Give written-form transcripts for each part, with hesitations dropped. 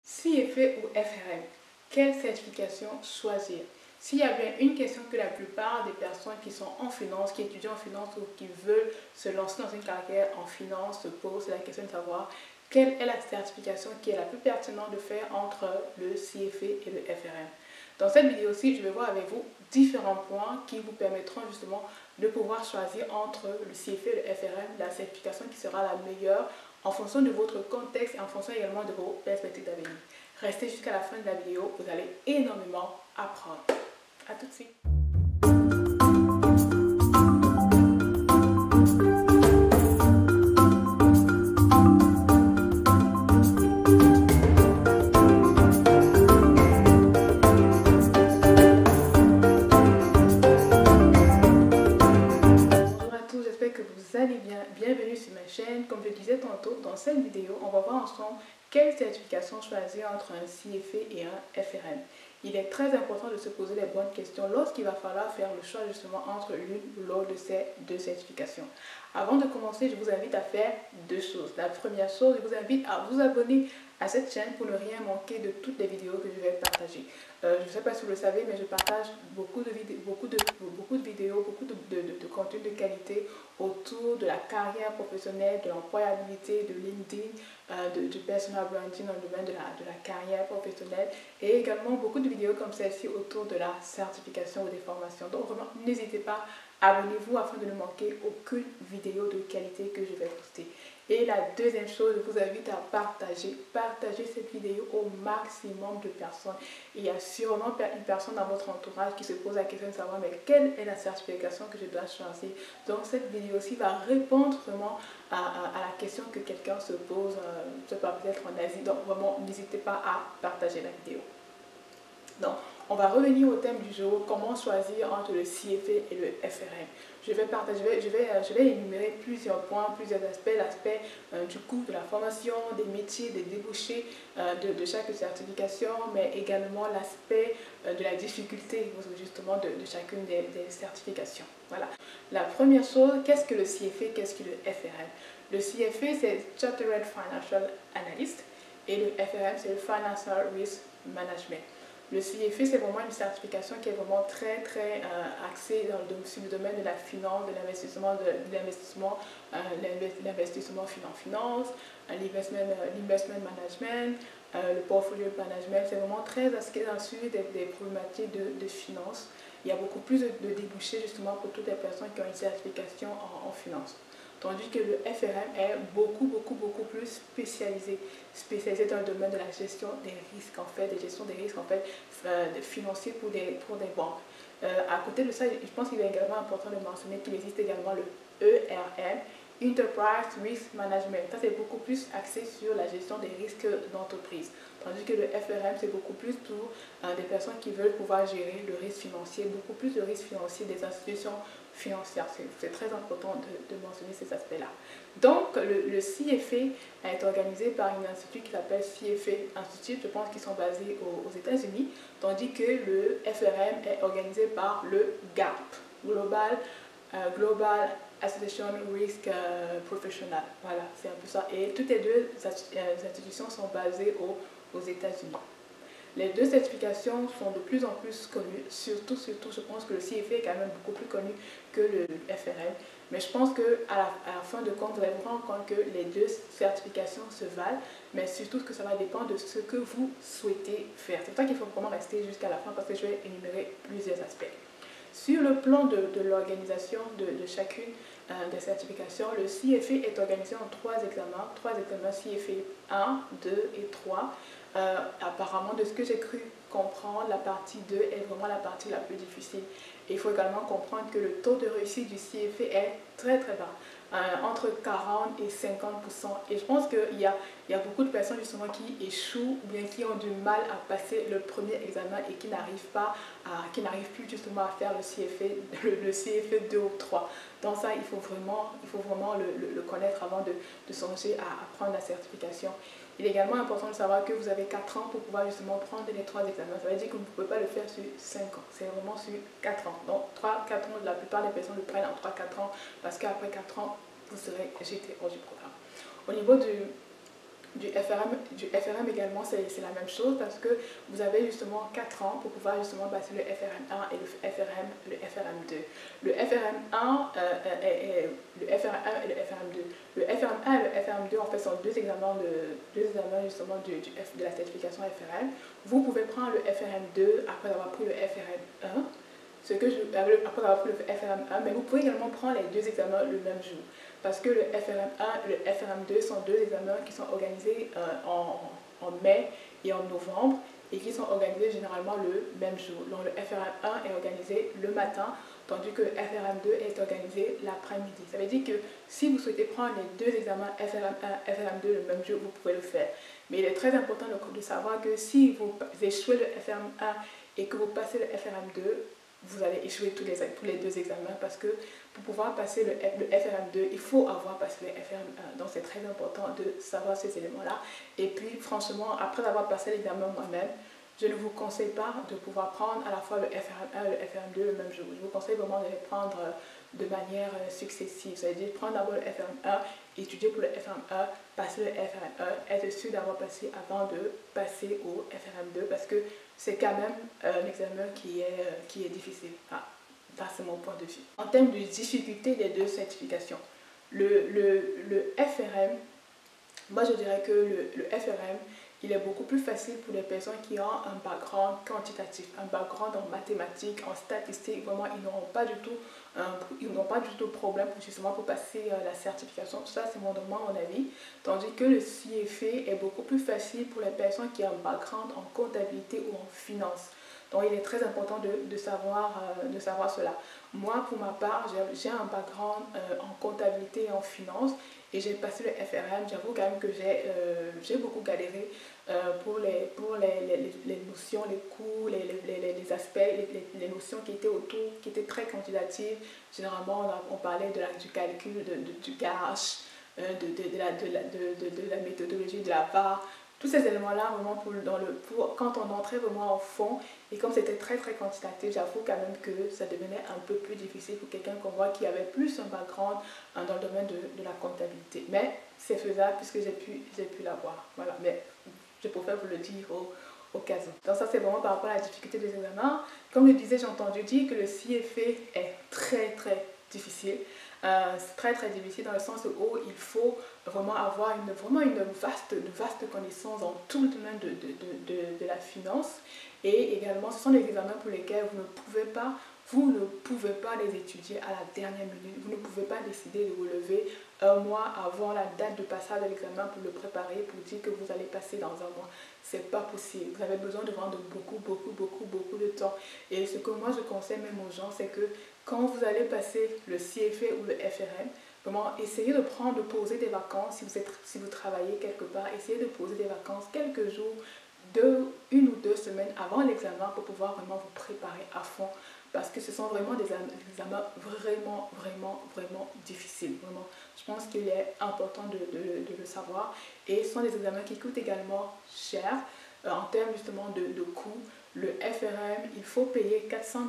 CFA ou FRM, quelle certification choisir? S'il y a bien une question que la plupart des personnes qui sont en finance, qui étudient en finance ou qui veulent se lancer dans une carrière en finance se posent, c'est la question de savoir quelle est la certification qui est la plus pertinente de faire entre le CFA et le FRM. Dans cette vidéo-ci, je vais voir avec vous différents points qui vous permettront justement de pouvoir choisir entre le CFA et le FRM, la certification qui sera la meilleure en fonction de votre contexte et en fonction également de vos perspectives d'avenir. Restez jusqu'à la fin de la vidéo, vous allez énormément apprendre. A tout de suite. Bienvenue sur ma chaîne. Comme je disais tantôt, dans cette vidéo, on va voir ensemble quelle certification choisir entre un CFA et un FRM. Il est très important de se poser les bonnes questions lorsqu'il va falloir faire le choix justement entre l'une ou l'autre de ces deux certifications. Avant de commencer, je vous invite à faire deux choses. La première chose, je vous invite à vous abonner à cette chaîne pour ne rien manquer de toutes les vidéos que je vais partager. Je ne sais pas si vous le savez, mais je partage beaucoup de vidéos, beaucoup de contenu de qualité autour de la carrière professionnelle, de l'employabilité, de LinkedIn, du personal branding dans le domaine de la carrière professionnelle et également beaucoup de vidéos comme celle-ci autour de la certification ou des formations. Donc vraiment, n'hésitez pas, abonnez-vous afin de ne manquer aucune vidéo de qualité que je vais poster. Et la deuxième chose, je vous invite à partager cette vidéo au maximum de personnes. Il y a sûrement une personne dans votre entourage qui se pose la question de savoir mais quelle est la certification que je dois choisir. Donc cette vidéo-ci va répondre vraiment à la question que quelqu'un se pose, peut-être en Asie. Donc vraiment, n'hésitez pas à partager la vidéo. Donc, on va revenir au thème du jour, comment choisir entre le CFA et le FRM. Je vais énumérer plusieurs points, plusieurs aspects, l'aspect du coût de la formation, des métiers, des débouchés de chaque certification, mais également l'aspect de la difficulté justement de chacune des certifications. Voilà. La première chose, qu'est-ce que le CFA, qu'est-ce que le FRM? Le CFA, c'est Chartered Financial Analyst et le FRM, c'est le Financial Risk Management. Le CFA, c'est vraiment une certification qui est vraiment très axée sur le domaine de la finance, de l'investissement, l'investissement finance, l'investment management, le portfolio management. C'est vraiment très axé sur des problématiques de finance. Il y a beaucoup plus de débouchés justement pour toutes les personnes qui ont une certification en finance. Tandis que le FRM est beaucoup plus spécialisé dans le domaine de la gestion des risques, en fait, financiers pour des banques. À côté de ça, je pense qu'il est également important de mentionner qu'il existe également le ERM, Enterprise Risk Management. Ça, c'est beaucoup plus axé sur la gestion des risques d'entreprise. Tandis que le FRM, c'est beaucoup plus pour des personnes qui veulent pouvoir gérer le risque financier, beaucoup plus de risque financier des institutions financières. C'est très important de mentionner ces aspects-là. Donc, le CFA est organisé par un institut qui s'appelle CFA Institute, je pense qu'ils sont basés aux États-Unis, tandis que le FRM est organisé par le GARP, Global Association Risk Professional. Voilà, c'est un peu ça. Et toutes les deux institutions sont basées aux États-Unis. Les deux certifications sont de plus en plus connues, surtout je pense que le CFA est quand même beaucoup plus connu que le FRM. Mais je pense qu'à la fin de compte, vous allez vous rendre compte que les deux certifications se valent, mais surtout que ça va dépendre de ce que vous souhaitez faire. C'est pour ça qu'il faut vraiment rester jusqu'à la fin parce que je vais énumérer plusieurs aspects. Sur le plan de l'organisation de chacune des certifications, le CFA est organisé en trois examens CFA 1, 2 et 3. Apparemment, de ce que j'ai cru comprendre, la partie 2 est vraiment la partie la plus difficile. Et il faut également comprendre que le taux de réussite du CFA est très bas, entre 40 et 50%. Et je pense qu'il y a beaucoup de personnes justement qui échouent ou bien qui ont du mal à passer le premier examen et qui n'arrivent plus justement à faire le CFA 2 ou 3. Donc ça, il faut vraiment le connaître avant de songer à prendre la certification. Il est également important de savoir que vous avez 4 ans pour pouvoir justement prendre les 3 examens. Ça veut dire que vous ne pouvez pas le faire sur 5 ans. C'est vraiment sur 4 ans. Donc 3-4 ans, la plupart des personnes le prennent en 3-4 ans parce qu'après 4 ans, vous serez jeté hors du programme. Au niveau Du FRM également, c'est la même chose parce que vous avez justement 4 ans pour pouvoir justement passer le FRM1 et le FRM2. Le FRM1 le FRM1 et le FRM2. Le FRM1 et le FRM2 en fait sont deux examens justement de la certification FRM. Vous pouvez prendre le FRM2 après avoir pris le FRM1. Après avoir pris le FRM1, mais vous pouvez également prendre les deux examens le même jour. Parce que le FRM1 et le FRM2 sont deux examens qui sont organisés en mai et en novembre et qui sont organisés généralement le même jour. Donc le FRM1 est organisé le matin, tandis que le FRM2 est organisé l'après-midi. Ça veut dire que si vous souhaitez prendre les deux examens FRM1 et FRM2 le même jour, vous pouvez le faire. Mais il est très important de savoir que si vous échouez le FRM1 et que vous passez le FRM2, vous allez échouer tous les deux examens parce que pour pouvoir passer le FRM2, il faut avoir passé le FRM1. Donc c'est très important de savoir ces éléments-là. Et puis franchement, après avoir passé l'examen moi-même, je ne vous conseille pas de pouvoir prendre à la fois le FRM1 et le FRM2 le même jour. Je vous conseille vraiment de les prendre de manière successive. C'est-à-dire prendre d'abord le FRM1, étudier pour le FRM1, passer le FRM1, être sûr d'avoir passé avant de passer au FRM2 parce que c'est quand même un examen qui est difficile. Ça, c'est mon point de vue. En termes de difficulté des deux certifications, le FRM, moi je dirais que le FRM, il est beaucoup plus facile pour les personnes qui ont un background quantitatif, un background en mathématiques, en statistiques. Vraiment, ils n'auront pas du tout de problème justement pour passer la certification. Ça, c'est mon avis. Tandis que le CFA est beaucoup plus facile pour les personnes qui ont un background en comptabilité ou en finance. Donc, il est très important de savoir cela. Moi, pour ma part, j'ai un background en comptabilité et en finance et j'ai passé le FRM. J'avoue quand même que j'ai beaucoup galéré pour les notions, les coûts, les aspects, les notions qui étaient autour, qui étaient très quantitatives. Généralement, on parlait du calcul, du cash, de la méthodologie de la VAR. Tous ces éléments-là, vraiment, quand on entrait vraiment en fond, et comme c'était très très quantitatif, j'avoue quand même que ça devenait un peu plus difficile pour quelqu'un comme moi qui avait plus un background dans le domaine de la comptabilité. Mais c'est faisable puisque j'ai pu l'avoir. Voilà, mais je préfère vous le dire au cas où. Donc ça, c'est vraiment par rapport à la difficulté des examens. Comme je disais, j'ai entendu dire que le CFA est très très difficile. C'est très très difficile dans le sens où il faut vraiment avoir une vaste connaissance dans tout le domaine de la finance. Et également, ce sont des examens pour lesquels vous ne pouvez pas les étudier à la dernière minute. Vous ne pouvez pas décider de vous lever un mois avant la date de passage de l'examen pour le préparer, pour dire que vous allez passer dans un mois. C'est pas possible. Vous avez besoin de prendre beaucoup de temps. Et ce que moi je conseille même aux gens, c'est que quand vous allez passer le CFA ou le FRM, vraiment essayez de poser des vacances si vous travaillez quelque part. Essayez de poser des vacances quelques jours, une ou deux semaines avant l'examen pour pouvoir vraiment vous préparer à fond. Parce que ce sont vraiment des examens vraiment difficiles. Vraiment, je pense qu'il est important de le savoir. Et ce sont des examens qui coûtent également cher en termes justement de coûts. Le FRM, il faut payer 400 $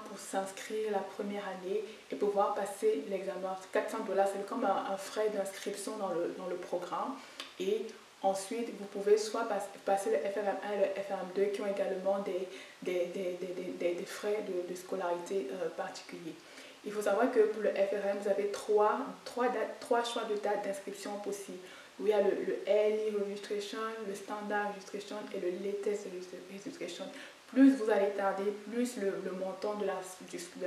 pour s'inscrire la première année et pouvoir passer l'examen. 400 $, c'est comme un frais d'inscription dans le programme. Et ensuite, vous pouvez soit passer le FRM1 et le FRM2 qui ont également des frais de scolarité particuliers. Il faut savoir que pour le FRM, vous avez trois choix de date d'inscription possibles. Il y a le Early Registration, le Standard Registration et le Latest Registration. Plus vous allez tarder, plus le montant de la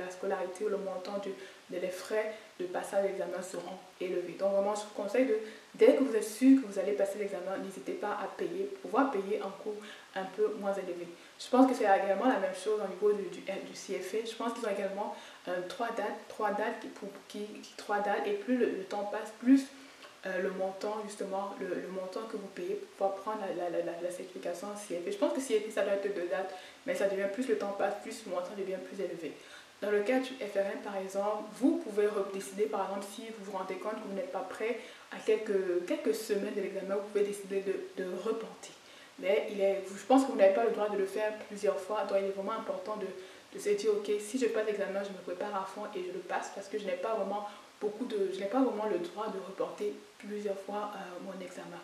scolarité ou le montant des frais de passage de l'examen seront élevés. Donc vraiment, je vous conseille dès que vous êtes sûr que vous allez passer l'examen, n'hésitez pas à payer, pour pouvoir payer un coût un peu moins élevé. Je pense que c'est également la même chose au niveau du CFA. Je pense qu'ils ont également 3 dates et plus le temps passe, plus le montant justement, le montant que vous payez pour prendre la certification CFA. Je pense que CFA ça doit être 2 dates, mais ça devient plus le temps passe, plus le montant devient plus élevé. Dans le cas du FRM par exemple, vous pouvez décider par exemple si vous vous rendez compte que vous n'êtes pas prêt à quelques semaines de l'examen, vous pouvez décider de reporter. Mais je pense que vous n'avez pas le droit de le faire plusieurs fois, donc il est vraiment important de se dire ok, si je passe l'examen, je me prépare à fond et je le passe parce que je n'ai pas vraiment le droit de reporter plusieurs fois mon examen.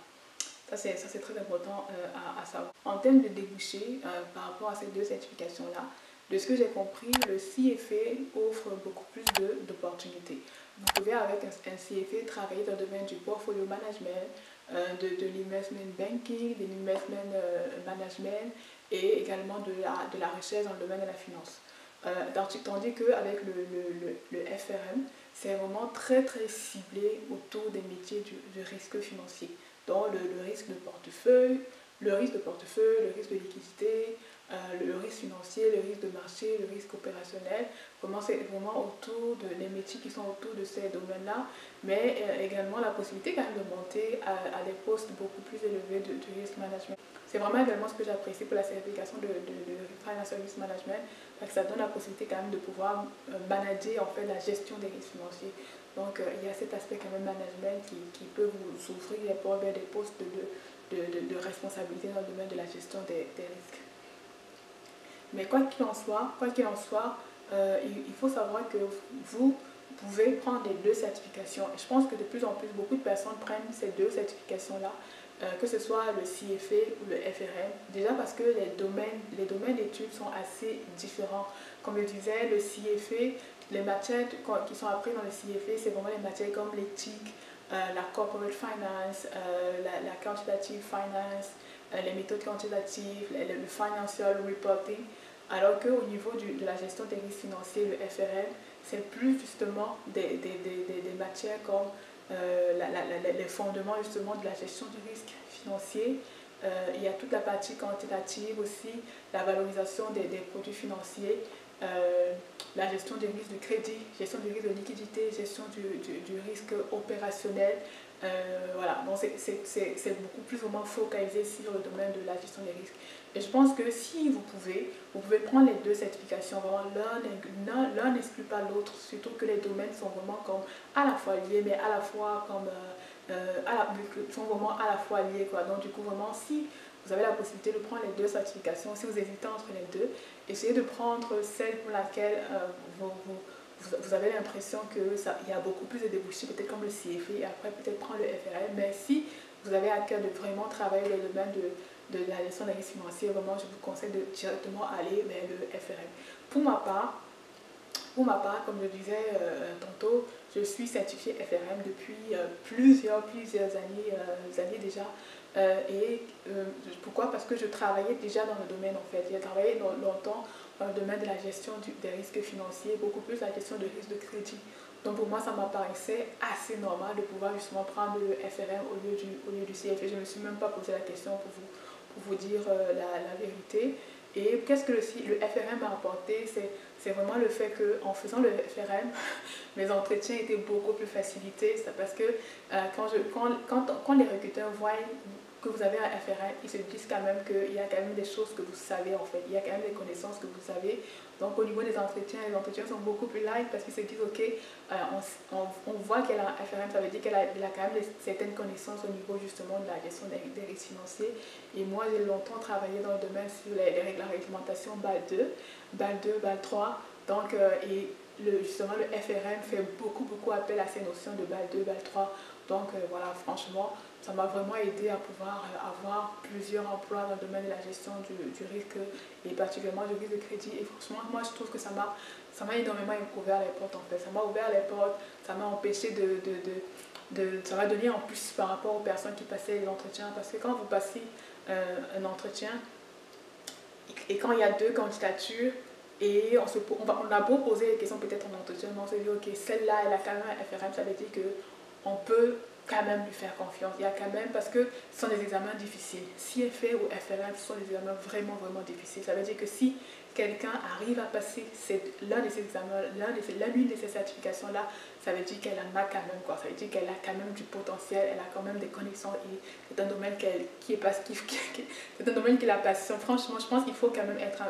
Ça, c'est très important à savoir. En termes de débouchés, par rapport à ces deux certifications-là, de ce que j'ai compris, le CFA offre beaucoup plus d'opportunités. Vous pouvez, avec un CFA, travailler dans le domaine du portfolio management, de l'investment banking, de l'investment management et également de la recherche dans le domaine de la finance. Tandis qu'avec le FRM, c'est vraiment très très ciblé autour des métiers du risque financier. Donc le risque de portefeuille, le risque de liquidité, le risque financier, le risque de marché, le risque opérationnel. Vraiment, c'est vraiment autour des métiers qui sont autour de ces domaines-là, mais également la possibilité quand même de monter à des postes beaucoup plus élevés du risk management. C'est vraiment également ce que j'apprécie pour la certification de Financial Risk Management, parce que ça donne la possibilité quand même de pouvoir manager en fait la gestion des risques financiers. Donc il y a cet aspect quand même management qui peut vous ouvrir les portes vers des postes de responsabilité dans le domaine de la gestion des risques. Mais quoi qu'il en soit, il faut savoir que vous pouvez prendre les deux certifications. Et je pense que de plus en plus, beaucoup de personnes prennent ces deux certifications-là, que ce soit le CFA ou le FRM, déjà parce que les domaines d'études sont assez différents. Comme je disais, le CFA, les matières qui sont apprises dans le CFA, c'est vraiment les matières comme l'éthique, la corporate finance, la quantitative finance, les méthodes quantitatives, le financial reporting, alors qu'au niveau de la gestion des risques financiers, le FRM, c'est plus justement des matières comme les fondements justement de la gestion du risque financier. Il y a toute la partie quantitative aussi, la valorisation des produits financiers, la gestion des risques de crédit, gestion du risque de liquidité, gestion du risque opérationnel. Voilà, donc c'est beaucoup plus vraiment focalisé sur le domaine de la gestion des risques. Et je pense que si vous pouvez prendre les deux certifications, vraiment l'un n'exclut pas l'autre, surtout que les domaines sont vraiment comme à la fois liés, mais à la fois comme sont vraiment à la fois liés, quoi. Donc du coup vraiment si vous avez la possibilité de prendre les deux certifications, si vous hésitez entre les deux, essayez de prendre celle pour laquelle vous avez l'impression qu'il y a beaucoup plus de débouchés, peut-être comme le CFA, et après peut-être prendre le FRL. Mais si vous avez à cœur de vraiment travailler le domaine de la gestion des risques financiers, vraiment je vous conseille de directement aller vers le FRM. Pour ma part, comme je disais tantôt, je suis certifiée FRM depuis plusieurs années déjà. Pourquoi? Parce que je travaillais déjà dans le domaine en fait. J'ai travaillé longtemps dans le domaine de la gestion des risques financiers, beaucoup plus la gestion de risques de crédit. Donc pour moi, ça m'apparaissait assez normal de pouvoir justement prendre le FRM au lieu du CFA. Je ne me suis même pas posé la question pour vous dire la vérité. Et qu'est-ce que le FRM m'a apporté? C'est vraiment le fait qu'en faisant le FRM, mes entretiens étaient beaucoup plus facilités. C'est parce que quand les recruteurs voient que vous avez un FRM, ils se disent quand même qu'il y a quand même des choses que vous savez en fait. Il y a quand même des connaissances que vous savez. Donc au niveau des entretiens, les entretiens sont beaucoup plus light parce qu'ils se disent ok, on voit qu'elle a un FRM, ça veut dire qu'elle a quand même certaines connaissances au niveau justement de la gestion des risques financiers. Et moi j'ai longtemps travaillé dans le domaine sur la réglementation BAL 2, BAL 2, BAL 3. Donc justement le FRM fait beaucoup appel à ces notions de BAL 2, BAL 3. Donc voilà, franchement, ça m'a vraiment aidé à pouvoir avoir plusieurs emplois dans le domaine de la gestion du risque et particulièrement du risque de crédit. Et franchement, moi je trouve que ça m'a énormément ouvert les portes en fait. Ça m'a ouvert les portes, ça m'a empêché ça m'a donné en plus par rapport aux personnes qui passaient les entretiens. Parce que quand vous passez un entretien et quand il y a deux candidatures, et on a beau poser des questions peut-être en entretien, mais on se dit ok, celle-là elle a quand même un FRM, ça veut dire qu'on peut quand même lui faire confiance. Il y a quand même, parce que ce sont des examens difficiles. CFA ou FRM, ce sont des examens vraiment difficiles. Ça veut dire que si quelqu'un arrive à passer l'un de ces examens, l'une de ces certifications-là, ça veut dire qu'elle en a quand même, quoi. Ça veut dire qu'elle a quand même du potentiel, elle a quand même des connaissances et c'est un domaine c'est un domaine qui la passionne. Franchement, je pense qu'il faut quand même être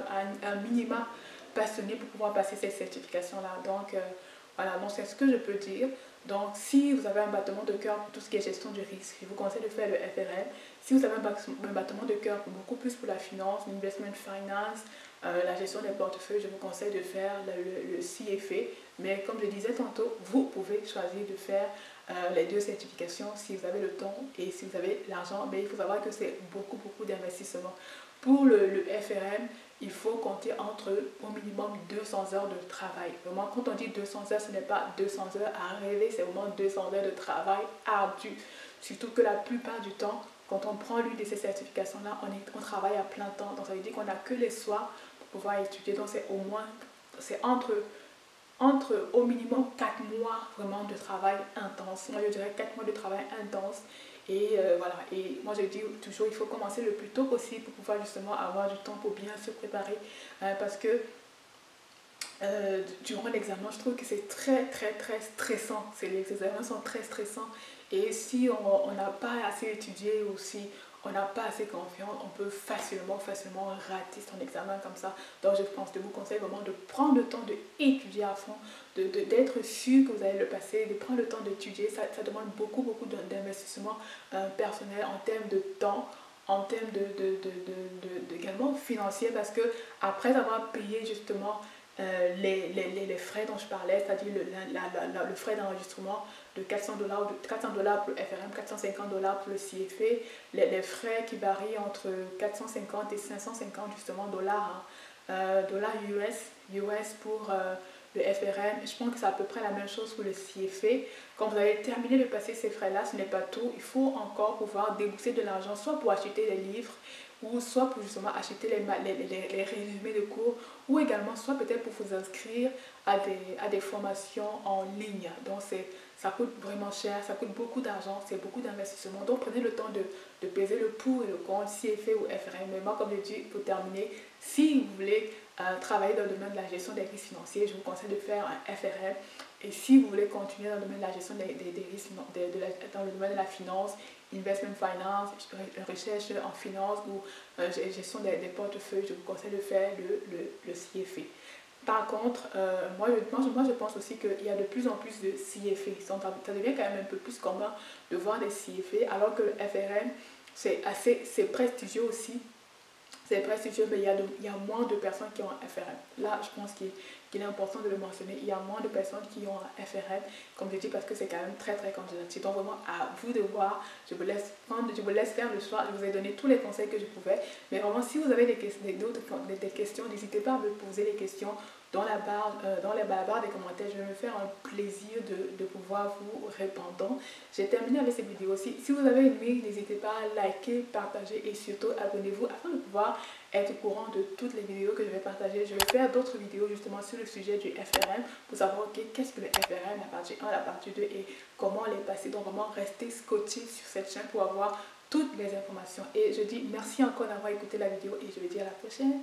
un minima passionné pour pouvoir passer ces certifications-là. Donc, Voilà, donc c'est ce que je peux dire. Donc si vous avez un battement de cœur pour tout ce qui est gestion du risque, je vous conseille de faire le FRM. Si vous avez un battement de cœur beaucoup plus pour la finance, l'investment finance, la gestion des portefeuilles, je vous conseille de faire le CFA. Mais comme je disais tantôt, vous pouvez choisir de faire les deux certifications si vous avez le temps et si vous avez l'argent. Mais il faut savoir que c'est beaucoup d'investissement. Pour le FRM, il faut compter entre au minimum 200 heures de travail. Vraiment, quand on dit 200 heures, ce n'est pas 200 heures à rêver, c'est vraiment 200 heures de travail ardu. Surtout que la plupart du temps, quand on prend l'une de ces certifications-là, on travaille à plein temps. Donc ça veut dire qu'on n'a que les soirs pour pouvoir étudier. Donc c'est au moins, c'est entre au minimum 4 mois vraiment de travail intense. Moi je dirais 4 mois de travail intense. Et voilà, et moi je dis toujours il faut commencer le plus tôt possible pour pouvoir justement avoir du temps pour bien se préparer. Parce que durant l'examen, je trouve que c'est très stressant. Les examens sont très stressants. Et si on n'a pas assez étudié ou si on n'a pas assez confiance, on peut facilement rater son examen comme ça. Donc je pense que je vous conseille vraiment de prendre le temps d'étudier à fond, d'être sûr que vous allez le passer, de prendre le temps d'étudier. Ça demande beaucoup d'investissement personnel en termes de temps, en termes également financier, parce que après avoir payé justement les frais dont je parlais, c'est-à-dire le frais d'enregistrement de 400 $, 400 $ pour le FRM, 450 $ pour le CFA, les frais qui varient entre 450 et 550 justement dollars, dollars US pour le FRM. Je pense que c'est à peu près la même chose pour le CFA. Quand vous avez terminé de passer ces frais-là, ce n'est pas tout. Il faut encore pouvoir débourser de l'argent, soit pour acheter des livres, ou soit pour justement acheter les résumés de cours, ou également soit peut-être pour vous inscrire à des formations en ligne. Donc ça coûte vraiment cher, ça coûte beaucoup d'argent, c'est beaucoup d'investissement. Donc prenez le temps de peser le pour et le contre, CFA ou FRM. Mais moi, comme je dis, pour terminer, si vous voulez travailler dans le domaine de la gestion des risques financiers, je vous conseille de faire un FRM. Et si vous voulez continuer dans le domaine de la gestion des risques, dans le domaine de la finance, investment finance, recherche en finance ou gestion des portefeuilles, je vous conseille de faire le CFA. Par contre, moi je pense aussi qu'il y a de plus en plus de CFA. Ça devient quand même un peu plus commun de voir des CFA, alors que le FRM, c'est prestigieux aussi. C'est prestigieux, mais il y a moins de personnes qui ont un FRM. Là, je pense qu'il est important de le mentionner. Il y a moins de personnes qui ont un FRM, comme je dis, parce que c'est quand même très candidatif. Donc vraiment, à vous de voir. Je vous laisse faire le choix. Je vous ai donné tous les conseils que je pouvais. Mais vraiment, si vous avez des questions, n'hésitez pas à me poser les questions dans la barre des commentaires. Je vais me faire un plaisir de pouvoir vous répondre. J'ai terminé avec cette vidéo aussi. Si vous avez aimé, n'hésitez pas à liker, partager et surtout abonnez-vous afin de pouvoir être au courant de toutes les vidéos que je vais partager. Je vais faire d'autres vidéos justement sur le sujet du FRM pour savoir qu'est-ce que le FRM, la partie 1, la partie 2 et comment les passer. Donc vraiment restez scotché sur cette chaîne pour avoir toutes les informations. Et je dis merci encore d'avoir écouté la vidéo et je vous dis à la prochaine.